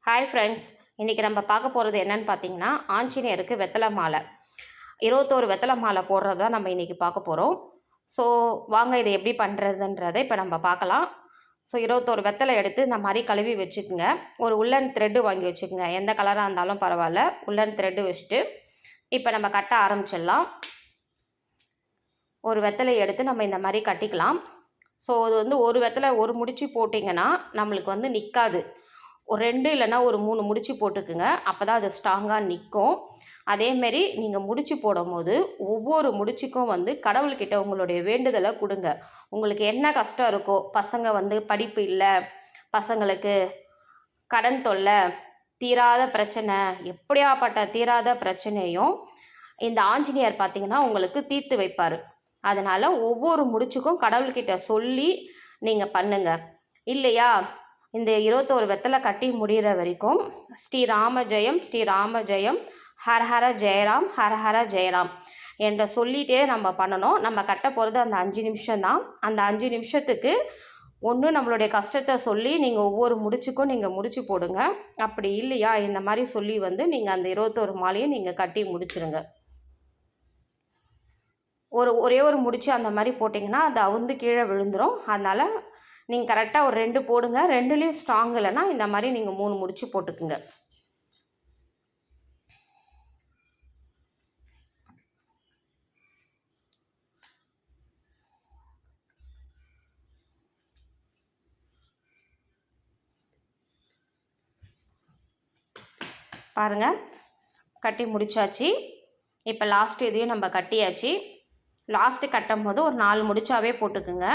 Hi friends, இன்றைக்கி நம்ம பார்க்க போகிறது என்னென்னு பார்த்தீங்கன்னா, ஆஞ்சநேயருக்கு வெத்தலை மாலை 21 வெத்தலை மாலை போடுறது தான் நம்ம இன்றைக்கி பார்க்க போகிறோம். ஸோ வாங்க இதை எப்படி பண்ணுறதுன்றதை இப்போ நம்ம பார்க்கலாம். ஸோ 21 வெத்தலை எடுத்து இந்த மாதிரி கழுவி வச்சுக்கோங்க. ஒரு உள்ளன் த்ரெட்டு வாங்கி வச்சுக்கோங்க. எந்த கலராக இருந்தாலும் பரவாயில்ல. உள்ளன் த்ரெட்டு வச்சுட்டு இப்போ நம்ம கட்ட ஆரம்பிச்சிடலாம். ஒரு வெத்தலை எடுத்து நம்ம இந்த மாதிரி கட்டிக்கலாம். ஸோ அது வந்து ஒரு வெத்தலை ஒரு முடிச்சு போட்டிங்கன்னா நம்மளுக்கு வந்து நிற்காது. ஒரு 2 இல்லைன்னா ஒரு 3 முடிச்சு போட்டுக்குங்க. அப்போ தான் அது ஸ்ட்ராங்காக நிற்கும். அதேமாரி நீங்கள் முடிச்சு போடும்போது ஒவ்வொரு முடிச்சுக்கும் வந்து கடவுள்கிட்ட உங்களுடைய வேண்டுதலை கொடுங்க. உங்களுக்கு என்ன கஷ்டம் இருக்கோ, பசங்க வந்து படிப்பு இல்லை, பசங்களுக்கு கடன் தொல்லை, தீராத பிரச்சனை, எப்படியாப்பட்ட தீராத பிரச்சனையும் இந்த ஆஞ்சநேயர் பார்த்திங்கன்னா உங்களுக்கு தீர்த்து வைப்பார். அதனால் ஒவ்வொரு முடிச்சுக்கும் கடவுள்கிட்ட சொல்லி நீங்கள் பண்ணுங்கள். இல்லையா, இந்த 21 வெத்தலை கட்டி முடிகிற வரைக்கும் ஸ்ரீராம ஜெயம் ஸ்ரீராம ஜெயம் ஹரஹர ஜெயராம் ஹரஹர ஜெயராம் என்ற சொல்லிகிட்டே நம்ம பண்ணணும். நம்ம கட்ட போகிறது அந்த 5 நிமிஷம் தான். அந்த 5 நிமிஷத்துக்கு ஒன்று நம்மளுடைய கஷ்டத்தை சொல்லி நீங்கள் ஒவ்வொரு முடிச்சுக்கும் நீங்கள் முடிச்சு போடுங்க. அப்படி இல்லையா, இந்த மாதிரி சொல்லி வந்து நீங்கள் அந்த 21 மாலையும் நீங்கள் கட்டி முடிச்சிருங்க. ஒரே ஒரு முடிச்சு அந்த மாதிரி போட்டிங்கன்னா அது அவுந்து கீழே விழுந்துடும். அதனால் நீங்கள் கரெக்டாக ஒரு 2 போடுங்க. 2லேயும் ஸ்ட்ராங் இல்லைன்னா இந்த மாதிரி நீங்கள் 3 முடிச்சு போட்டுக்குங்க. பாருங்கள், கட்டி முடிச்சாச்சு. இப்போ லாஸ்ட்டு இதையும் நம்ம கட்டியாச்சு. லாஸ்ட்டு கட்டும் போது ஒரு 4 முடிச்சாவே போட்டுக்குங்க.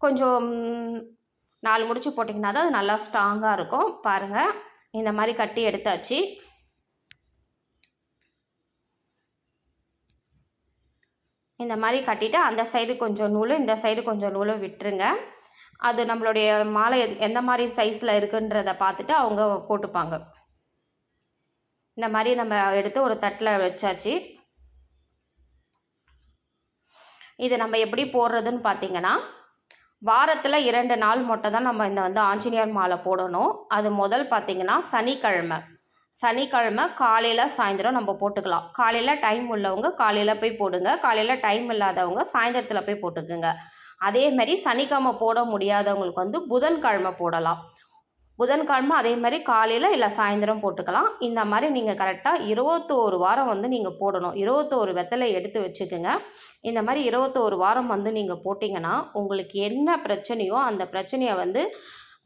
கொஞ்சம் 4 முடிச்சு போட்டிங்கன்னா தான் அது நல்லா ஸ்ட்ராங்காக இருக்கும். பாருங்கள், இந்த மாதிரி கட்டி எடுத்தாச்சு. இந்த மாதிரி கட்டிட்டு அந்த சைடு கொஞ்சம் நூல், இந்த சைடு கொஞ்சம் நூல் விட்டுருங்க. அது நம்மளுடைய மாலை எந்த மாதிரி சைஸில் இருக்குன்றதை பார்த்துட்டு அவங்க போட்டுப்பாங்க. இந்த மாதிரி நம்ம எடுத்து ஒரு தட்டில் வச்சாச்சு. இது நம்ம எப்படி போடுறதுன்னு பார்த்தீங்கன்னா, வாரத்தில் 2 நாள் மட்டும் தான் நம்ம இந்த வந்து ஆஞ்சநேயர் மாலை போடணும். அது முதல் பார்த்திங்கன்னா சனிக்கிழமை காலையில் சாயந்தரம் நம்ம போட்டுக்கலாம். காலையில் டைம் உள்ளவங்க காலையில் போய் போடுங்க. காலையில் டைம் இல்லாதவங்க சாயந்தரத்தில் போய் போட்டுக்குங்க. அதேமாதிரி சனிக்கிழமை போட முடியாதவங்களுக்கு வந்து புதன்கிழமை போடலாம். புதன்கிழமை அதே மாதிரி காலையில் இல்லை சாயந்தரம் போட்டுக்கலாம். இந்த மாதிரி நீங்கள் கரெக்டாக 21 வாரம் வந்து நீங்கள் போடணும். 21 வெத்தலை எடுத்து வச்சுக்கோங்க. இந்த மாதிரி 21 வாரம் வந்து நீங்கள் போட்டிங்கன்னா உங்களுக்கு என்ன பிரச்சனையோ அந்த பிரச்சனையை வந்து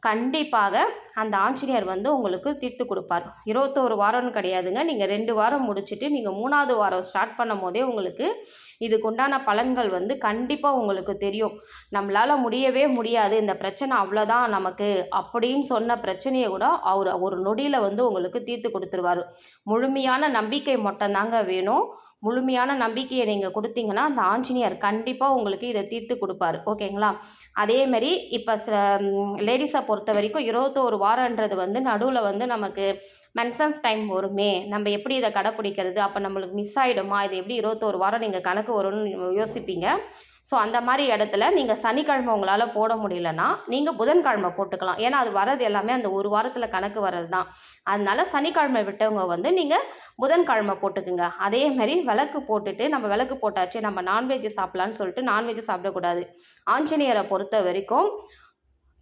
கண்டிப்பாக அந்த ஆஞ்சநேயர் வந்து உங்களுக்கு தீர்த்து கொடுப்பார். 21 வாரம்னு கிடையாதுங்க. நீங்கள் 2 வாரம் முடிச்சுட்டு நீங்கள் 3வது வாரம் ஸ்டார்ட் பண்ணும் போதே உங்களுக்கு இதுக்குண்டான பலன்கள் வந்து கண்டிப்பாக உங்களுக்கு தெரியும். நம்மளால் முடியவே முடியாது, இந்த பிரச்சனை அவ்வளோதான் நமக்கு அப்படின்னு சொன்ன பிரச்சனையை கூட அவர் ஒரு நொடியில் வந்து உங்களுக்கு தீர்த்து கொடுத்துருவார். முழுமையான நம்பிக்கை மட்டும்தாங்க வேணும். முழுமையான நம்பிக்கையை நீங்கள் கொடுத்தீங்கன்னா அந்த ஆஞ்சநேயர் கண்டிப்பாக உங்களுக்கு இதை தீர்த்து கொடுப்பார். ஓகேங்களா? அதேமாரி இப்போ லேடிஸை பொறுத்த வரைக்கும் 21 வாரன்றது வந்து நடுவில் வந்து நமக்கு மென்சன்ஸ் டைம் வருமே, நம்ம எப்படி இதை கடைப்பிடிக்கிறது, அப்போ நம்மளுக்கு மிஸ் ஆகிடுமா, இது எப்படி 21 வாரம் நீங்கள் கணக்கு வரும்னு யோசிப்பீங்க. ஸோ அந்த மாதிரி இடத்துல நீங்கள் சனிக்கிழமை உங்களால் போட முடியலன்னா நீங்கள் புதன்கிழமை போட்டுக்கலாம். ஏன்னா அது வர்றது எல்லாமே அந்த ஒரு வாரத்தில் கணக்கு வர்றது தான். அதனால சனிக்கிழமை விட்டவங்க வந்து நீங்கள் புதன்கிழமை போட்டுக்குங்க. அதேமாதிரி விளக்கு போட்டுட்டு நம்ம விளக்கு போட்டாச்சு, நம்ம நான்வெஜ் சாப்பிட்லான்னு சொல்லிட்டு நான்வெஜ் சாப்பிடக்கூடாது. ஆஞ்சநேயரை பொறுத்த வரைக்கும்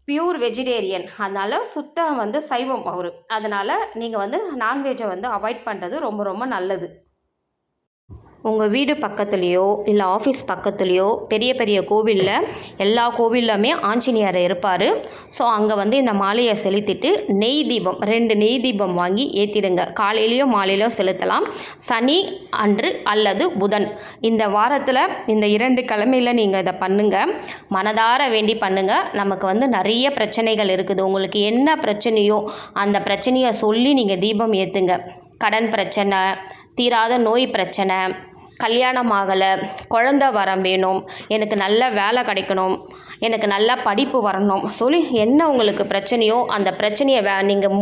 பியூர் வெஜிடேரியன், அதனால் சுத்தம் வந்து சைவம் அவர். அதனால் நீங்கள் வந்து நான்வெஜ்ஜை வந்து அவாய்ட் பண்ணுறது ரொம்ப ரொம்ப நல்லது. உங்கள் வீடு பக்கத்துலேயோ இல்லை ஆஃபீஸ் பக்கத்துலேயோ பெரிய பெரிய கோவிலில் எல்லா கோவில்லுமே ஆஞ்சநேயர் இருப்பார். ஸோ அங்கே வந்து இந்த மாலையை செலுத்திட்டு நெய் தீபம் 2 நெய் தீபம் வாங்கி ஏற்றிடுங்க. காலையிலையோ மாலையிலையோ செலுத்தலாம். சனி அன்று அல்லது புதன் இந்த வாரத்தில் இந்த 2 கிழமையில் நீங்கள் இதை பண்ணுங்கள். மனதார வேண்டி பண்ணுங்கள். நமக்கு வந்து நிறைய பிரச்சனைகள் இருக்குது. உங்களுக்கு என்ன பிரச்சனையோ அந்த பிரச்சனையை சொல்லி நீங்கள் தீபம் ஏற்றுங்க. கடன் பிரச்சனை, தீராத நோய் பிரச்சனை, கல்யாணம் ஆகலை, குழந்த வரம் வேணும், எனக்கு நல்ல வேலை கிடைக்கணும், எனக்கு நல்ல படிப்பு வரணும் சொல்லி என்ன உங்களுக்கு பிரச்சனையோ அந்த பிரச்சனையை நீங்கள்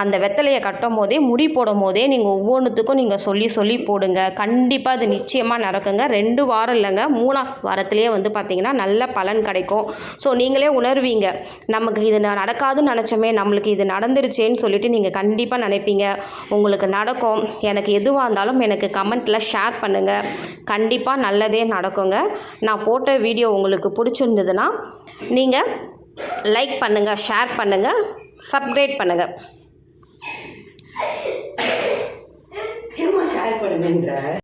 அந்த வெத்தலையை கட்டும் போதே முடி போடும் போதே நீங்கள் ஒவ்வொன்றுத்துக்கும் நீங்கள் சொல்லி போடுங்க. கண்டிப்பாக அது நிச்சயமாக நடக்குங்க. 2 வாரம் இல்லைங்க, 3ஆம் வாரத்திலேயே வந்து பார்த்திங்கன்னா நல்ல பலன் கிடைக்கும். ஸோ நீங்களே உணர்வீங்க, நமக்கு இது நடக்காதுன்னு நினச்சோமே, நம்மளுக்கு இது நடந்துருச்சேன்னு சொல்லிட்டு நீங்கள் கண்டிப்பாக நினைப்பீங்க. உங்களுக்கு நடக்கும். எனக்கு எதுவாக இருந்தாலும் எனக்கு கமெண்ட்டில் ஷேர் பண்ணுங்கள். கண்டிப்பாக நல்லதே நடக்குங்க. நான் போட்ட வீடியோ உங்களுக்கு பிடிச்சிருந்ததுன்னா நீங்கள் லைக் பண்ணுங்கள், ஷேர் பண்ணுங்கள், சப்ஸ்கிரைப் பண்ணுங்கள். ஷேர் பண்ணுங்கன்ற